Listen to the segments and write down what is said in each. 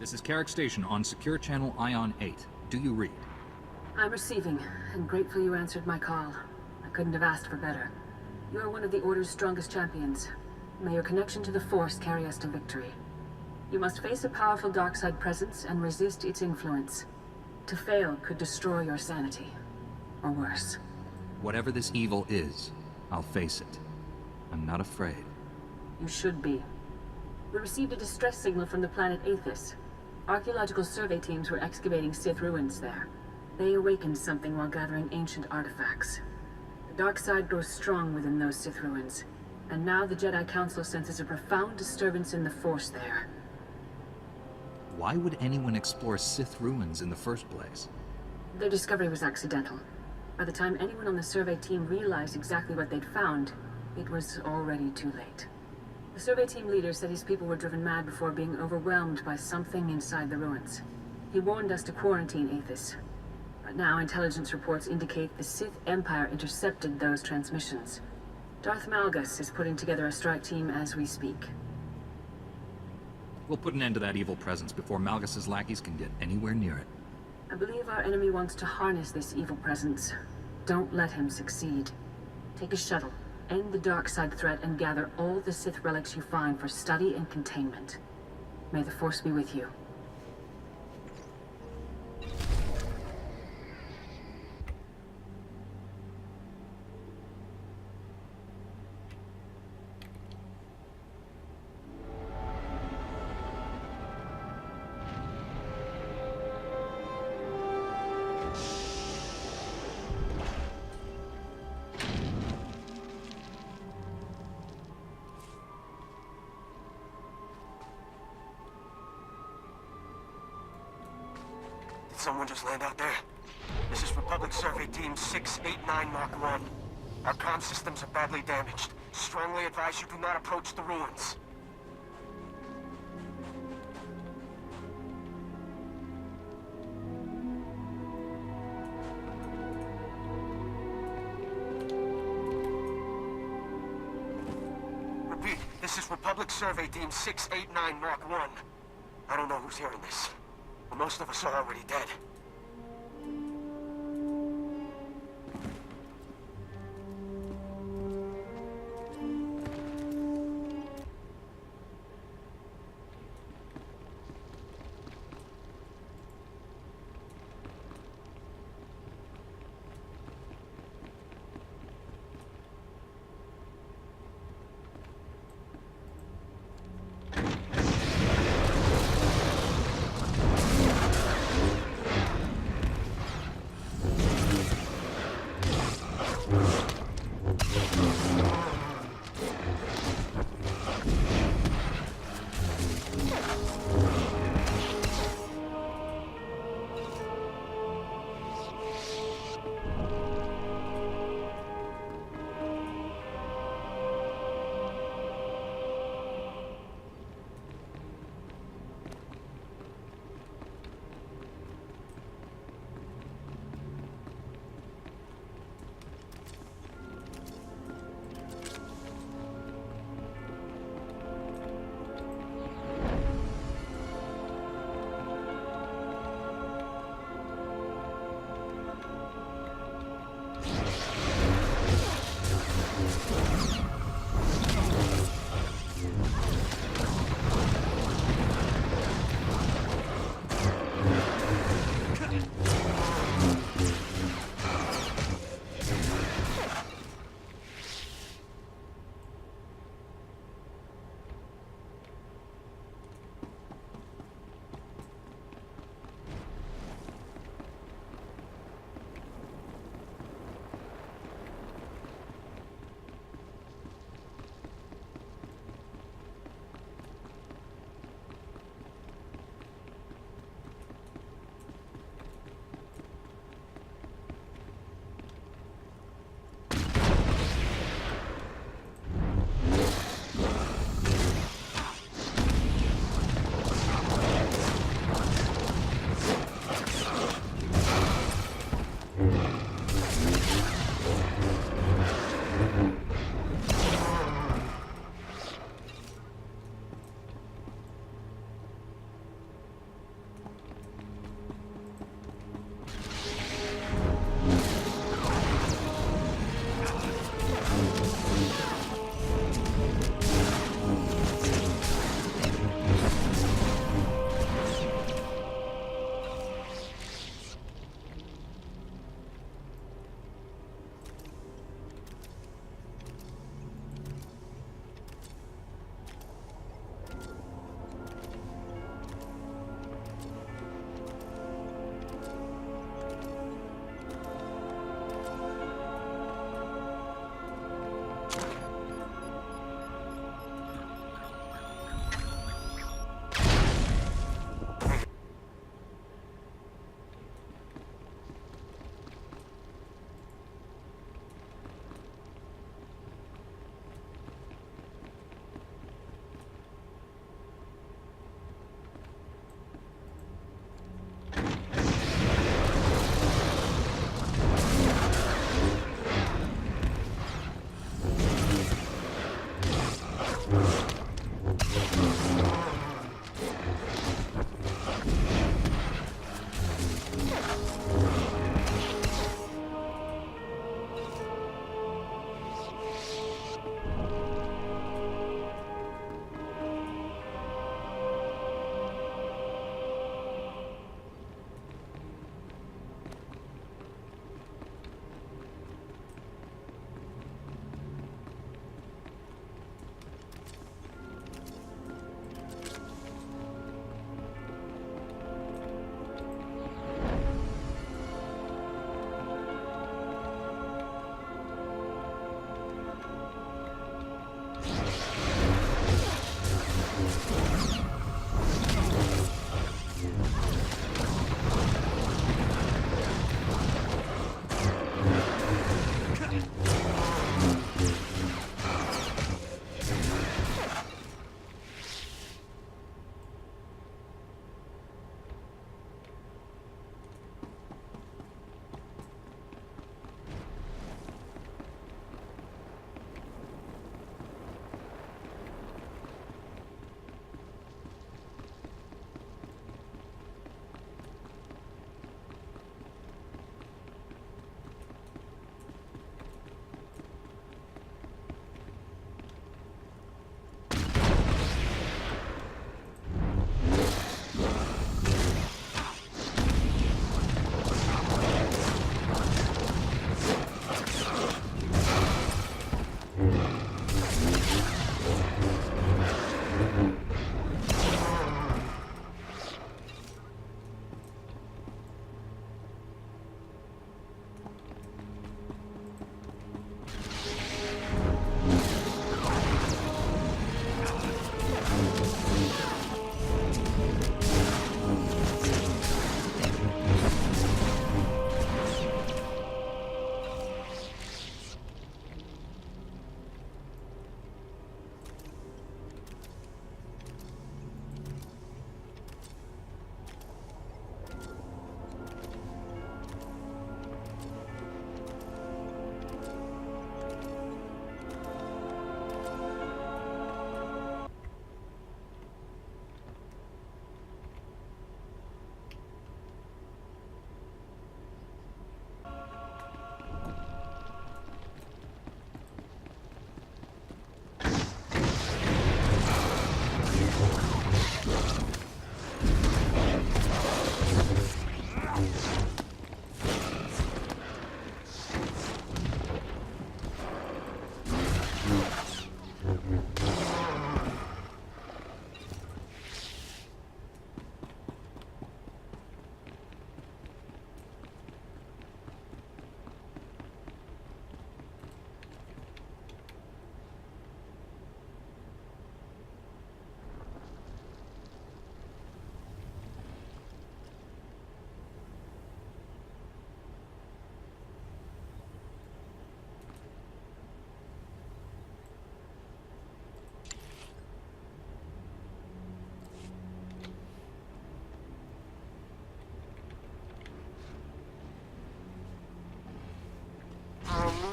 This is Carrick Station on Secure Channel Ion 8. Do you read? I'm receiving, and grateful you answered my call. I couldn't have asked for better. You are one of the Order's strongest champions. May your connection to the Force carry us to victory. You must face a powerful dark side presence and resist its influence. To fail could destroy your sanity. Or worse. Whatever this evil is, I'll face it. I'm not afraid. You should be. We received a distress signal from the planet Aethys. Archaeological survey teams were excavating Sith ruins there. They awakened something while gathering ancient artifacts. The dark side grows strong within those Sith ruins, and now the Jedi Council senses a profound disturbance in the Force there. Why would anyone explore Sith ruins in the first place? Their discovery was accidental. By the time anyone on the survey team realized exactly what they'd found, it was already too late. The survey team leader said his people were driven mad before being overwhelmed by something inside the ruins. He warned us to quarantine Aethys. But now intelligence reports indicate the Sith Empire intercepted those transmissions. Darth Malgus is putting together a strike team as we speak. We'll put an end to that evil presence before Malgus's lackeys can get anywhere near it. I believe our enemy wants to harness this evil presence. Don't let him succeed. Take a shuttle, end the dark side threat, and gather all the Sith relics you find for study and containment. May the Force be with you. Someone just land out there. This is Republic Survey Team 689 Mark 1. Our comm systems are badly damaged. Strongly advise you do not approach the ruins. Repeat, this is Republic Survey Team 689 Mark 1. I don't know who's hearing this. But most of us are already dead.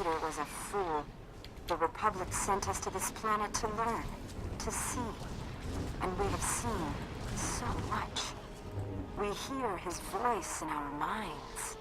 leader was a fool. The Republic sent us to this planet to learn, to see. And we have seen so much. We hear his voice in our minds.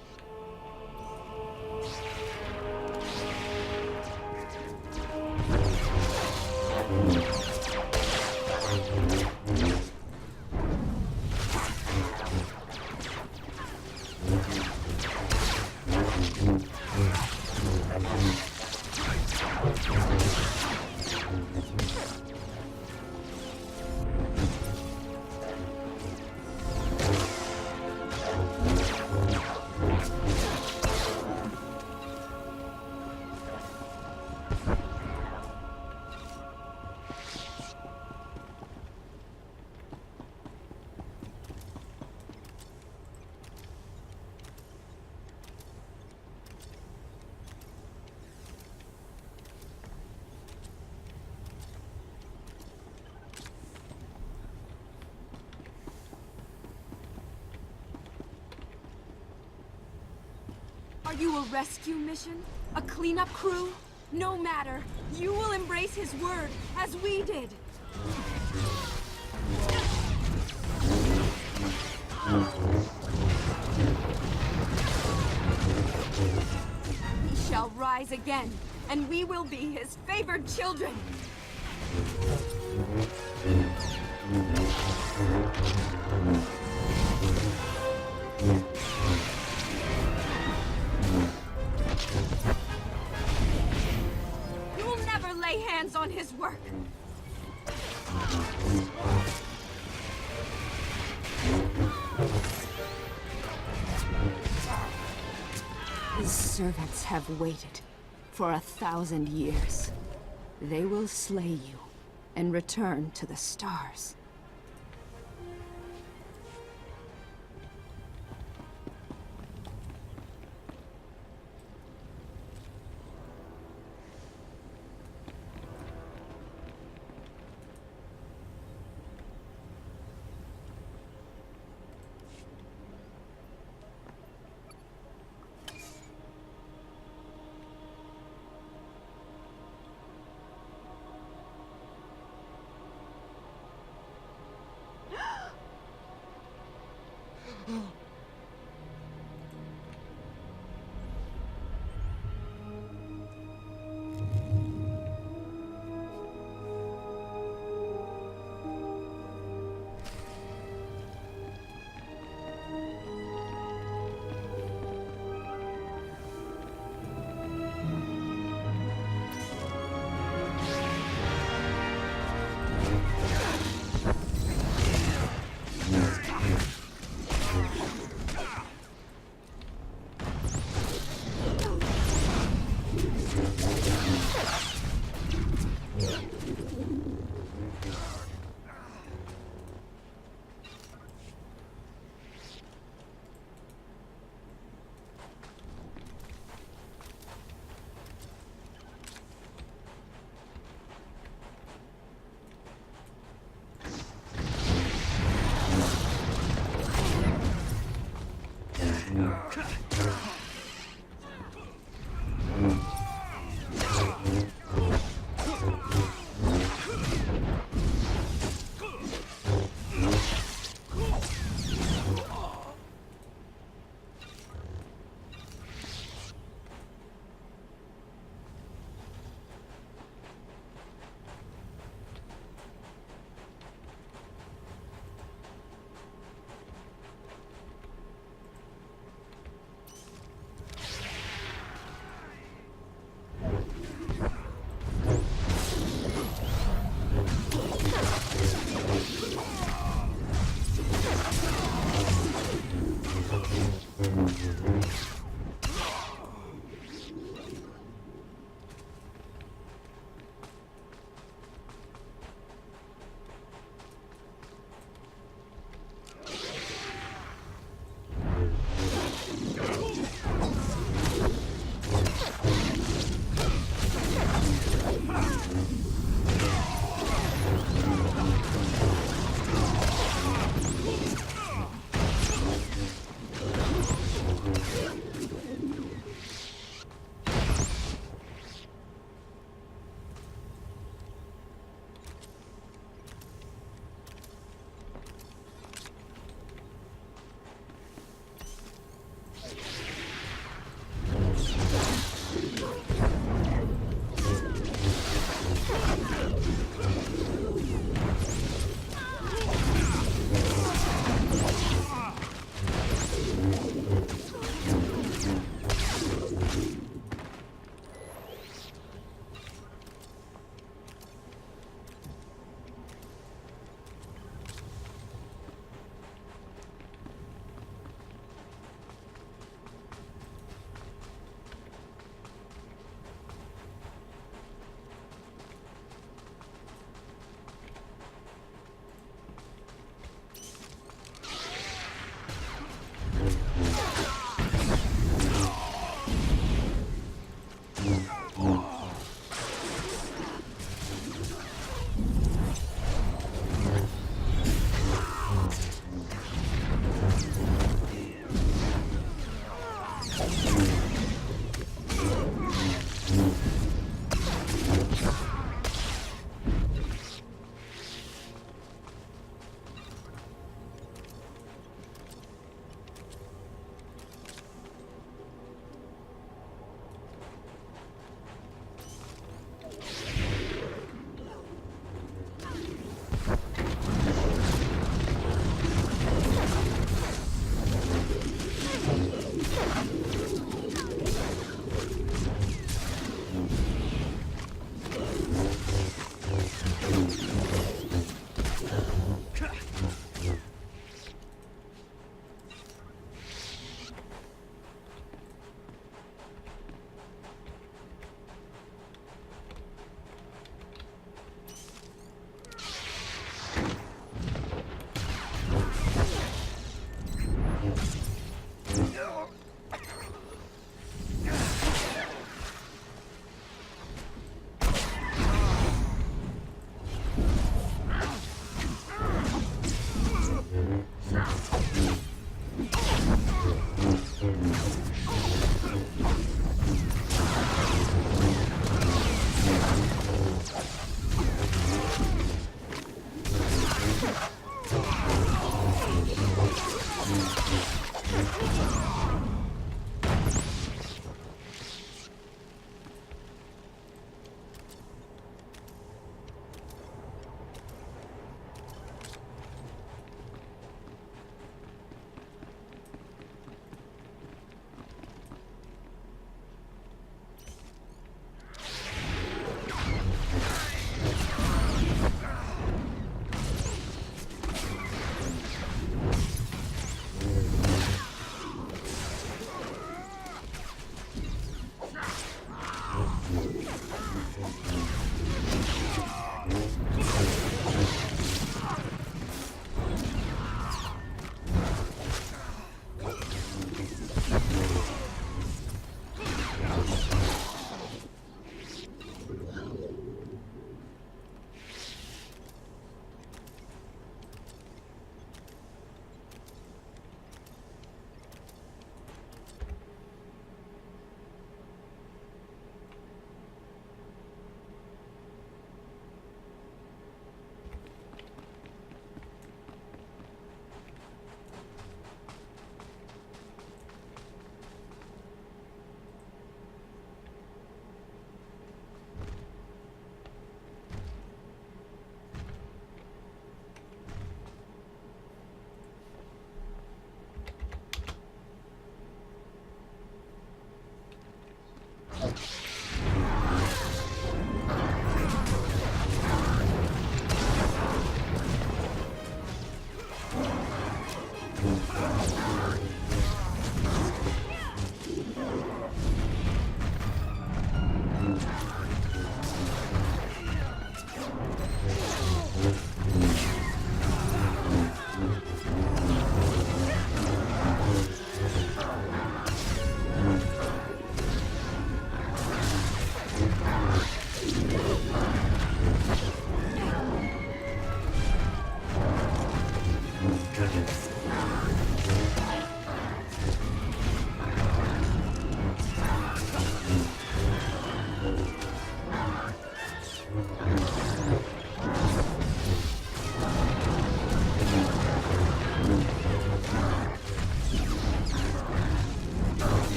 Are you a rescue mission? A cleanup crew? No matter. You will embrace his word, as we did. He shall rise again, and we will be his favored children. You will never lay hands on his work. His servants have waited for 1,000 years. They will slay you and return to the stars.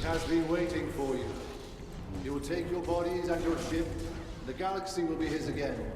Has been waiting for you. He will take your bodies and your ship. The galaxy will be his again.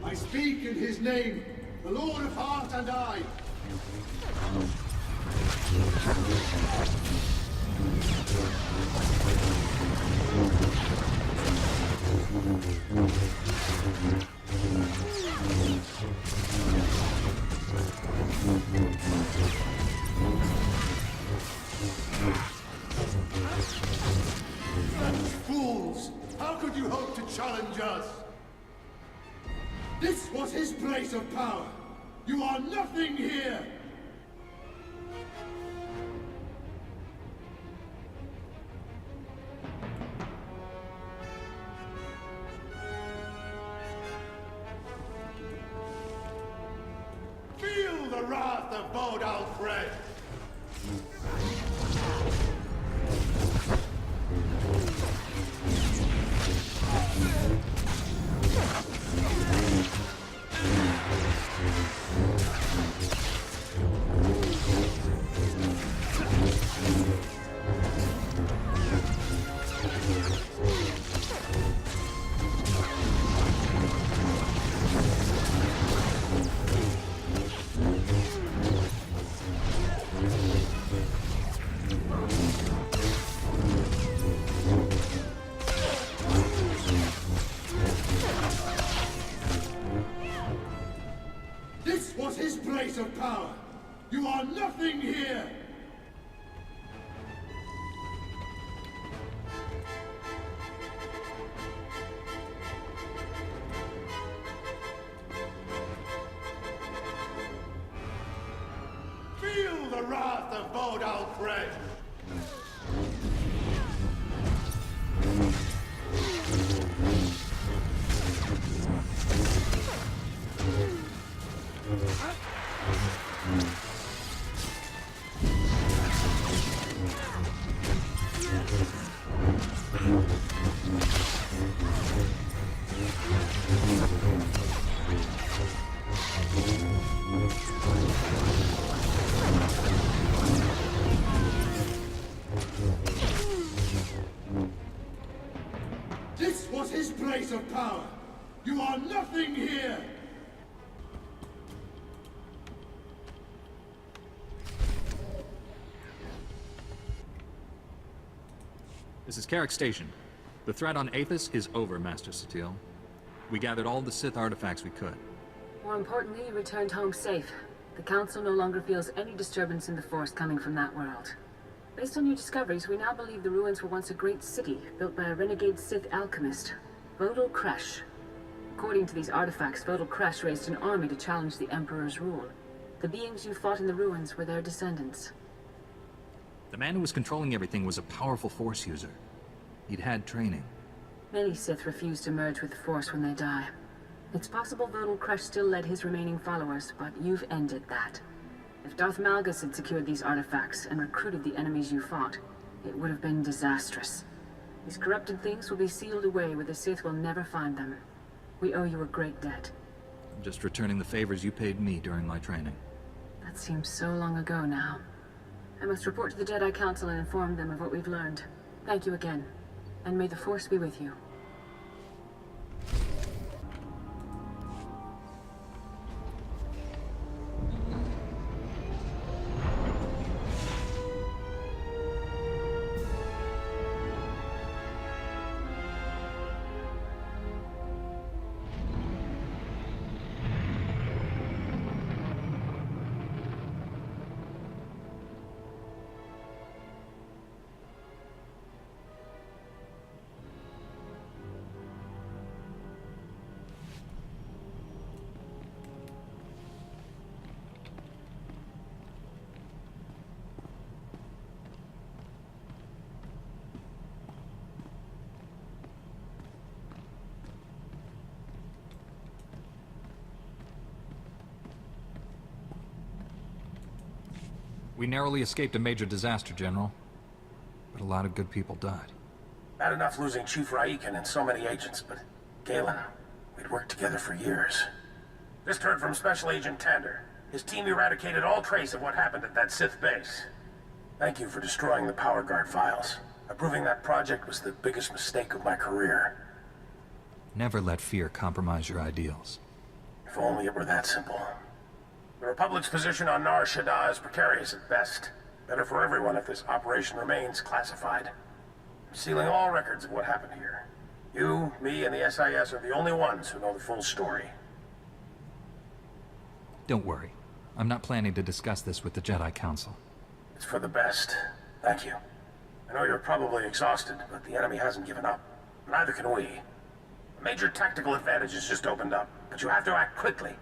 I speak in his name, the Lord of Heart and I. Fools! How could you hope to challenge us? This was his place of power. You are nothing here. Feel the wrath of Bod Alfred. nothing here! Feel the wrath of Bodal Craig! This was his place of power! You are nothing here! This is Carrick Station. The threat on Aethys is over, Master Satil. We gathered all the Sith artifacts we could. More importantly, you returned home safe. The Council no longer feels any disturbance in the Force coming from that world. Based on your discoveries, we now believe the ruins were once a great city, built by a renegade Sith alchemist, Vodal Kresh. According to these artifacts, Vodal Kresh raised an army to challenge the Emperor's rule. The beings you fought in the ruins were their descendants. The man who was controlling everything was a powerful Force user. He'd had training. Many Sith refuse to merge with the Force when they die. It's possible Vodal Kresh still led his remaining followers, but you've ended that. If Darth Malgus had secured these artifacts and recruited the enemies you fought, it would have been disastrous. These corrupted things will be sealed away where the Sith will never find them. We owe you a great debt. I'm just returning the favors you paid me during my training. That seems so long ago now. I must report to the Jedi Council and inform them of what we've learned. Thank you again, and may the Force be with you. We narrowly escaped a major disaster, General. But a lot of good people died. Bad enough losing Chief Raiken and so many agents, but Galen, we'd worked together for years. Just heard from Special Agent Tander. His team eradicated all trace of what happened at that Sith base. Thank you for destroying the Power Guard files. Approving that project was the biggest mistake of my career. Never let fear compromise your ideals. If only it were that simple. The Republic's position on Nar Shaddaa is precarious at best. Better for everyone if this operation remains classified. I'm sealing all records of what happened here. You, me, and the SIS are the only ones who know the full story. Don't worry. I'm not planning to discuss this with the Jedi Council. It's for the best. Thank you. I know you're probably exhausted, but the enemy hasn't given up. Neither can we. A major tactical advantage has just opened up, but you have to act quickly.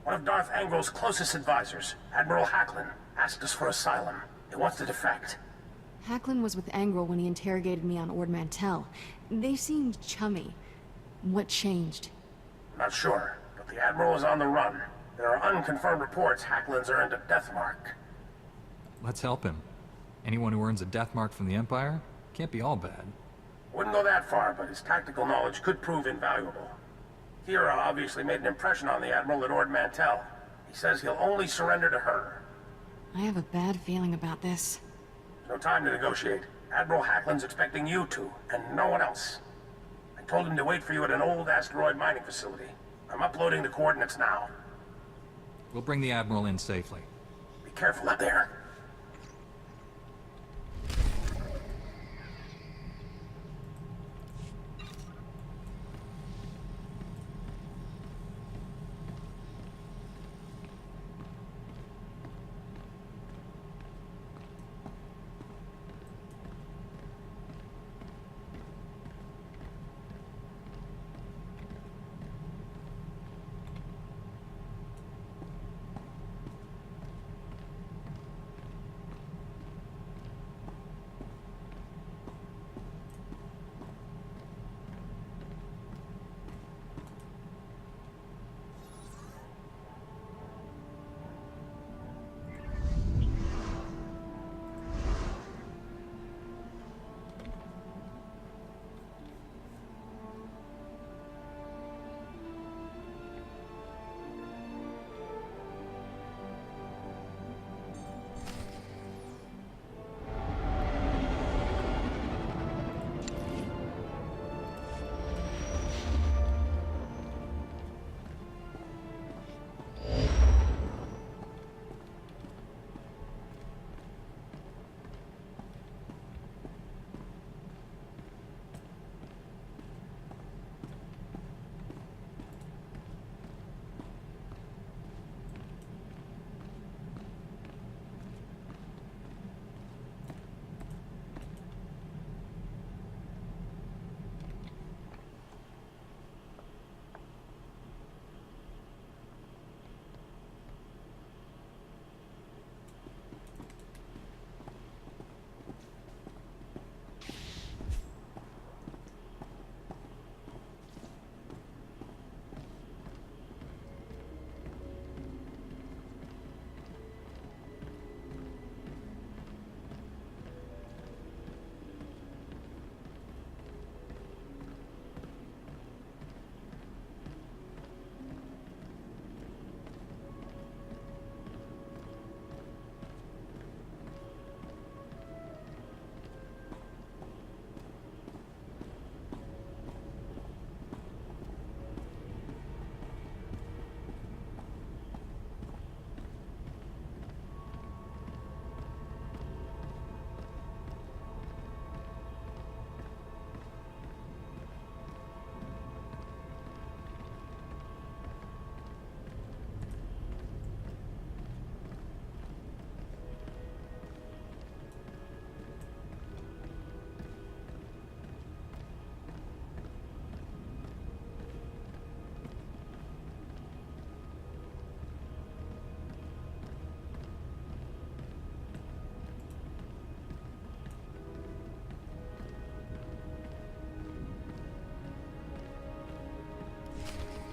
One of Darth Angrel's closest advisors, Admiral Hacklin, asked us for asylum. He wants to defect. Hacklin was with Angrel when he interrogated me on Ord Mantell. They seemed chummy. What changed? Not sure, but the Admiral is on the run. There are unconfirmed reports Hacklin's earned a death mark. Let's help him. Anyone who earns a death mark from the Empire can't be all bad. Wouldn't go that far, but his tactical knowledge could prove invaluable. Kira obviously made an impression on the Admiral at Ord Mantell. He says he'll only surrender to her. I have a bad feeling about this. There's no time to negotiate. Admiral Hacklin's expecting you two, and no one else. I told him to wait for you at an old asteroid mining facility. I'm uploading the coordinates now. We'll bring the Admiral in safely. Be careful out there.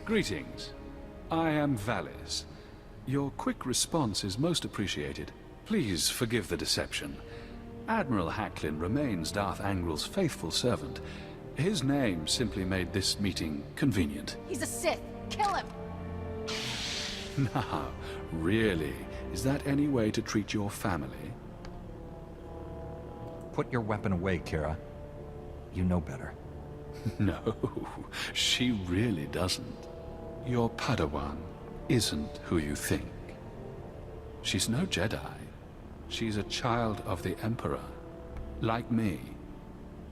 Greetings. I am Valis. Your quick response is most appreciated. Please forgive the deception. Admiral Hacklin remains Darth Angrel's faithful servant. His name simply made this meeting convenient. He's a Sith. Kill him! Now, really, is that any way to treat your family? Put your weapon away, Kira. You know better. No, she really doesn't. Your Padawan isn't who you think. She's no Jedi. She's a child of the Emperor, like me.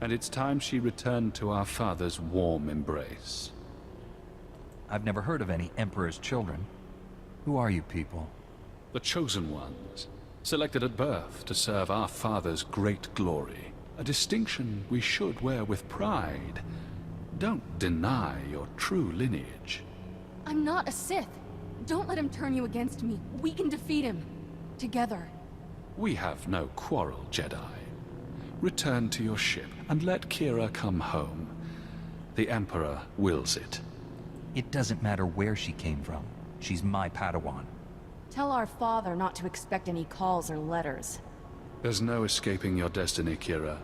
And it's time she returned to our father's warm embrace. I've never heard of any Emperor's children. Who are you people? The Chosen Ones, selected at birth to serve our father's great glory. A distinction we should wear with pride. Don't deny your true lineage. I'm not a Sith. Don't let him turn you against me. We can defeat him. Together. We have no quarrel, Jedi. Return to your ship and let Kira come home. The Emperor wills it. It doesn't matter where she came from. She's my Padawan. Tell our father not to expect any calls or letters. There's no escaping your destiny, Kira.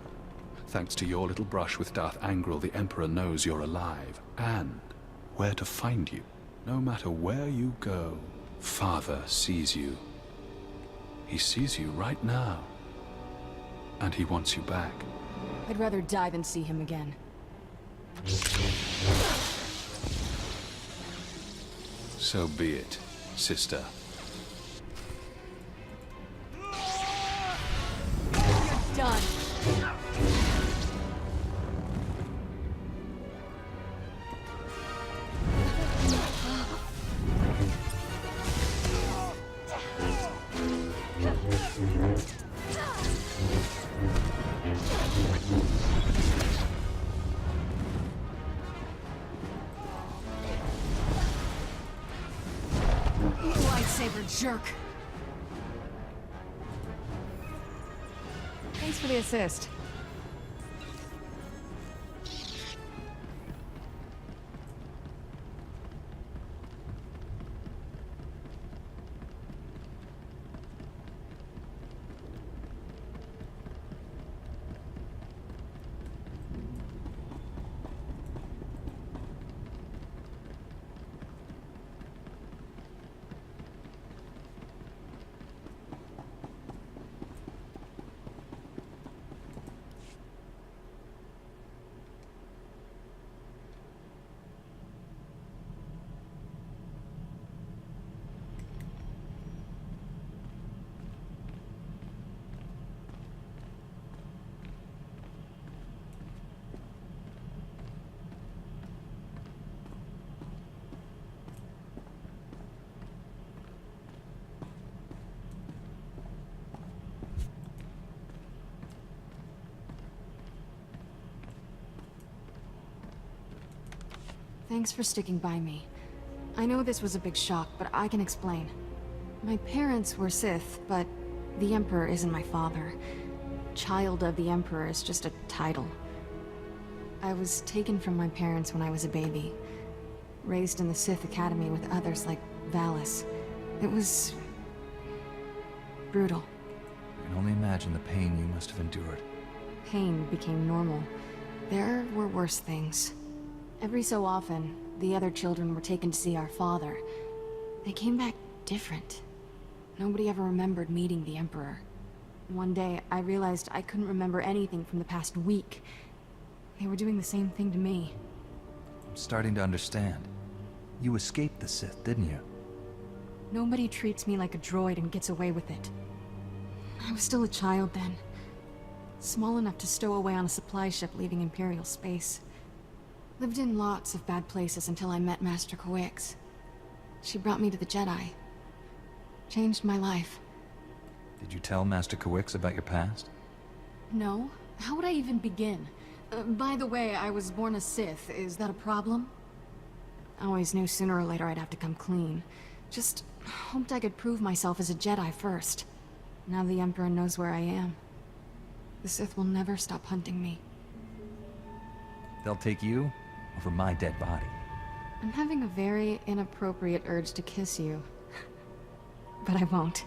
Thanks to your little brush with Darth Angrel, the Emperor knows you're alive, and where to find you. No matter where you go, Father sees you. He sees you right now. And he wants you back. I'd rather die than see him again. So be it, sister. You're done. Lightsaber jerk. Thanks for the assist. Thanks for sticking by me. I know this was a big shock, but I can explain. My parents were Sith, but the Emperor isn't my father. Child of the Emperor is just a title. I was taken from my parents when I was a baby. Raised in the Sith Academy with others like Valis. It was brutal. I can only imagine the pain you must have endured. Pain became normal. There were worse things. Every so often, the other children were taken to see our father. They came back different. Nobody ever remembered meeting the Emperor. One day, I realized I couldn't remember anything from the past week. They were doing the same thing to me. I'm starting to understand. You escaped the Sith, didn't you? Nobody treats me like a droid and gets away with it. I was still a child then. Small enough to stow away on a supply ship leaving Imperial space. Lived in lots of bad places until I met Master Coix. She brought me to the Jedi. Changed my life. Did you tell Master Coix about your past? No. How would I even begin? By the way, I was born a Sith. Is that a problem? I always knew sooner or later I'd have to come clean. Just hoped I could prove myself as a Jedi first. Now the Emperor knows where I am. The Sith will never stop hunting me. They'll take you over my dead body. I'm having a very inappropriate urge to kiss you. But I won't.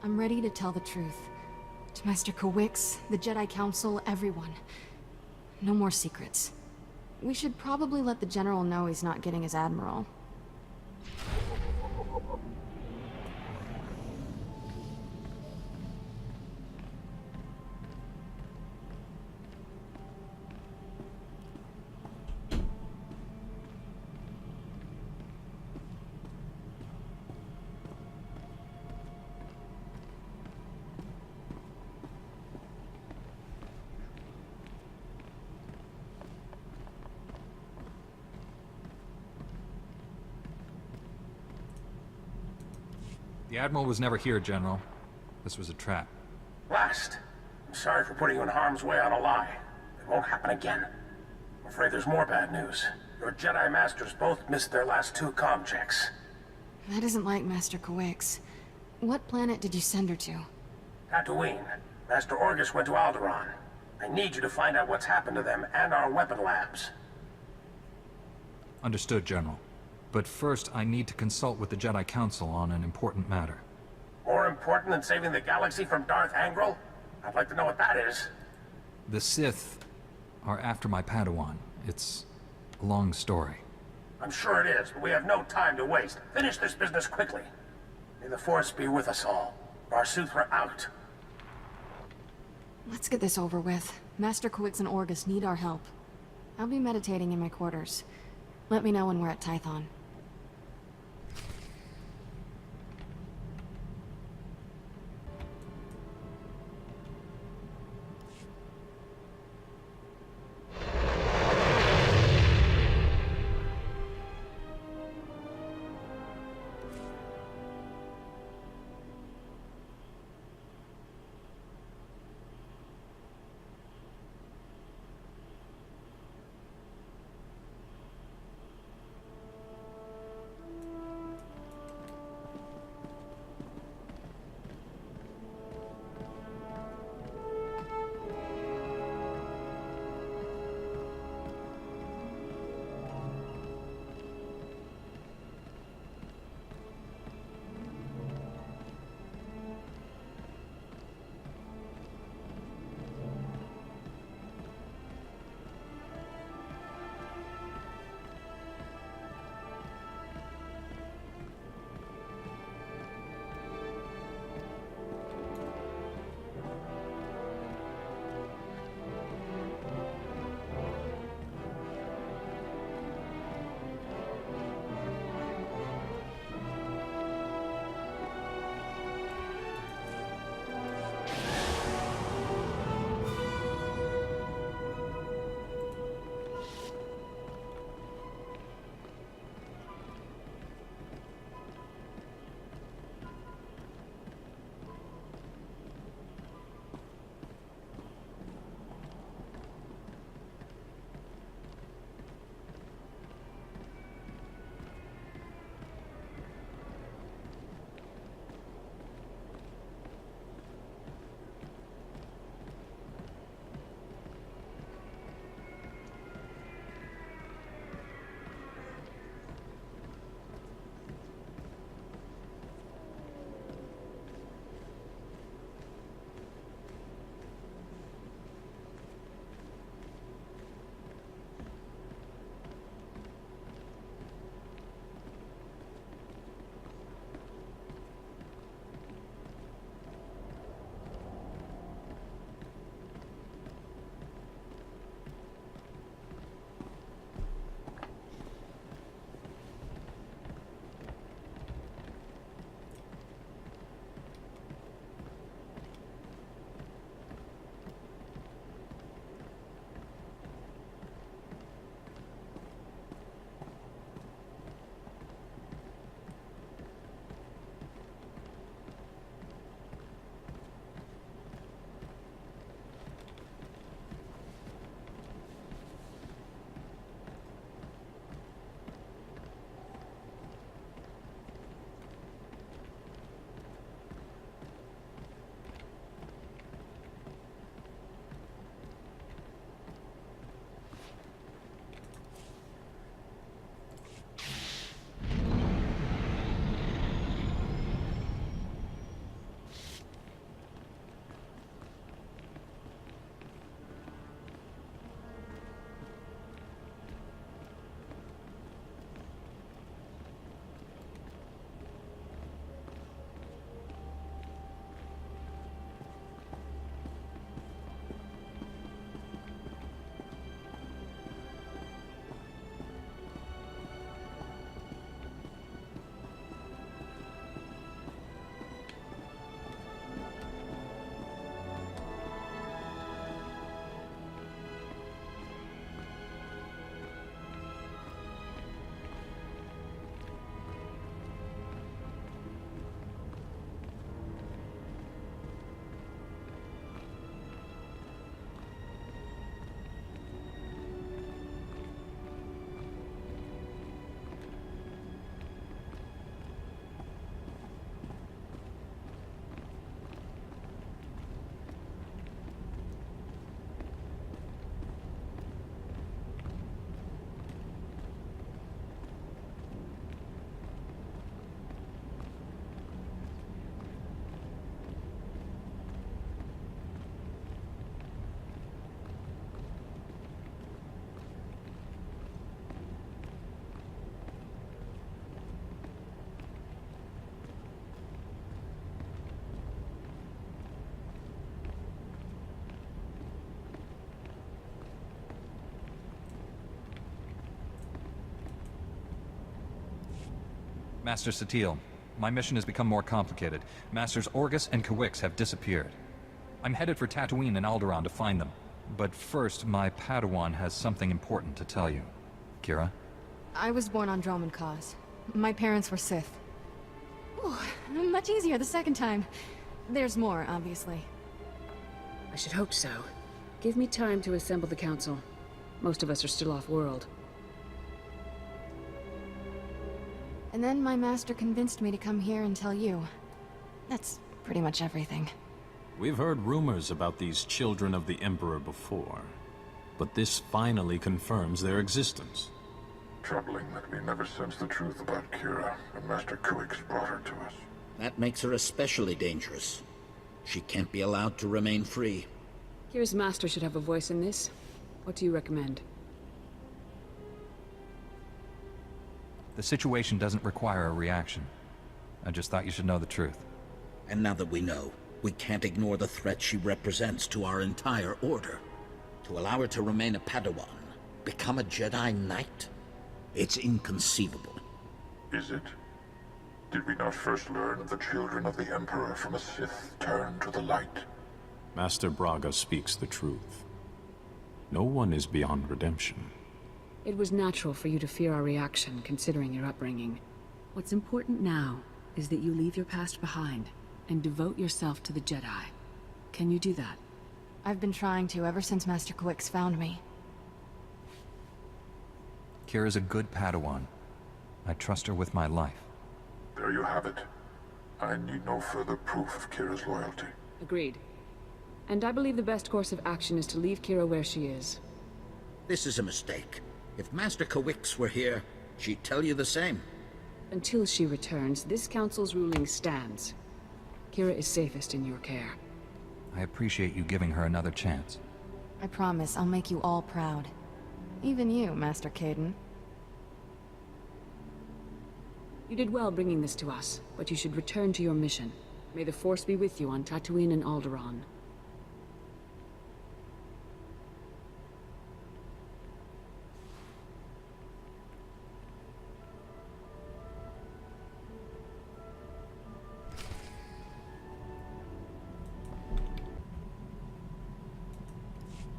I'm ready to tell the truth. To Master Kawix, the Jedi Council, everyone. No more secrets. We should probably let the General know he's not getting his Admiral. The Admiral was never here, General. This was a trap. Last. I'm sorry for putting you in harm's way on a lie. It won't happen again. I'm afraid there's more bad news. Your Jedi Masters both missed their last 2 comm checks. That isn't like Master Kawix. What planet did you send her to? Tatooine. Master Orgus went to Alderaan. I need you to find out what's happened to them and our weapon labs. Understood, General. But first, I need to consult with the Jedi Council on an important matter. More important than saving the galaxy from Darth Angral? I'd like to know what that is. The Sith are after my Padawan. It's a long story. I'm sure it is, but we have no time to waste. Finish this business quickly. May the Force be with us all. Barsuthra out. Let's get this over with. Master Kawix and Orgus need our help. I'll be meditating in my quarters. Let me know when we're at Tython. Master Satil, my mission has become more complicated. Masters Orgus and Kawix have disappeared. I'm headed for Tatooine and Alderaan to find them. But first, my Padawan has something important to tell you. Kira? I was born on Droman Cause. My parents were Sith. Ooh, much easier the second time. There's more, obviously. I should hope so. Give me time to assemble the council. Most of us are still off-world. And then my master convinced me to come here and tell you. That's pretty much everything. We've heard rumors about these children of the Emperor before, but this finally confirms their existence. Troubling that we never sensed the truth about Kira, and Master Kawix brought her to us. That makes her especially dangerous. She can't be allowed to remain free. Kira's master should have a voice in this. What do you recommend? The situation doesn't require a reaction. I just thought you should know the truth. And now that we know, we can't ignore the threat she represents to our entire order. To allow her to remain a Padawan, become a Jedi Knight? It's inconceivable. Is it? Did we not first learn of the children of the Emperor from a Sith turned to the light? Master Braga speaks the truth. No one is beyond redemption. It was natural for you to fear our reaction, considering your upbringing. What's important now is that you leave your past behind and devote yourself to the Jedi. Can you do that? I've been trying to ever since Master Kawix found me. Kira's a good Padawan. I trust her with my life. There you have it. I need no further proof of Kira's loyalty. Agreed. And I believe the best course of action is to leave Kira where she is. This is a mistake. If Master Kawix were here, she'd tell you the same. Until she returns, this council's ruling stands. Kira is safest in your care. I appreciate you giving her another chance. I promise I'll make you all proud. Even you, Master Caden. You did well bringing this to us, but you should return to your mission. May the Force be with you on Tatooine and Alderaan.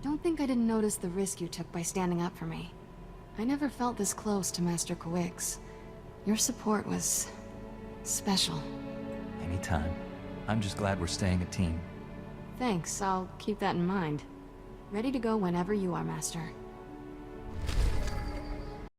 Don't think I didn't notice the risk you took by standing up for me. I never felt this close to Master Kawix. Your support was special. Anytime. I'm just glad we're staying a team. Thanks, I'll keep that in mind. Ready to go whenever you are, Master.